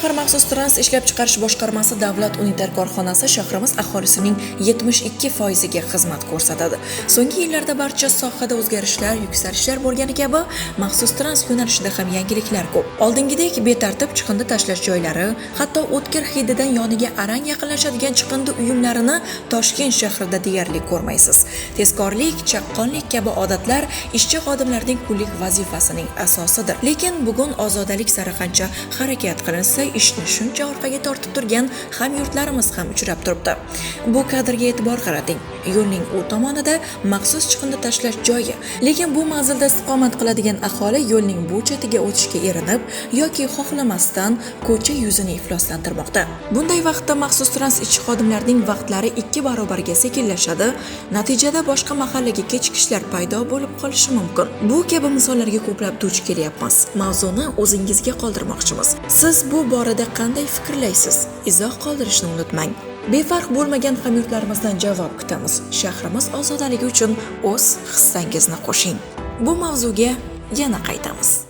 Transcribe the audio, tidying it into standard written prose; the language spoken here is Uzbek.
Shahar maxsus trans ishlab chiqarish boshqarmasi davlat unitar korxonasi shahrimiz aholisining 72%ga xizmat ko'rsatadi. So'nggi yillarda barcha sohada o'zgarishlar, yuksalishlar bo'lgani kabi, maxsus trans yo'nalishida ham yangiliklar ko'p. Oldingidek betartib chiqindi tashlash joylari, hatto o'tkir hididan yoniga arang yaqinlashadigan chiqindi uyumlarini Toshkent shahrida deyarli ko'rmaysiz. Tezkorlik, chaqqonlik kabi odatlar ishchi xodimlarning kunlik vazifasining asosidir. Lekin bugun ozodalik sari qancha harakat qilinsa, ishni shuncha orqaga tortib turgan hamyurtlarimiz ham uchrab turibdi. Bu kadrga e'tibor qarating. Yo'lning u tomonida maxsus chiqindi tashlash joyi. Lekin bu manzilda istiqomat qiladigan aholi yo'lning bu chetiga o'tishga erinib yoki xohlamasdan ko'cha yuzini ifloslantirmoqda. Bunday vaqtda maxsus trans ishchi xodimlarining vaqtlari 2 barobarga sekinlashadi. Natijada boshqa mahallaga kechikishlar paydo bo'lib qolishi mumkin. Bu kabi misollarga ko'plab duch kelyapmiz. Mavzuni o'zingizga qoldirmoqchimiz. Siz bu borada qanday fikrlaysiz? Izoh qoldirishni unutmang. Befarq bo'lmagan hamyurtlarimizdan javob kutamiz. Shahrimiz ozodaligi uchun o'z hissangizni qo'shing. Bu mavzuga yana qaytamiz.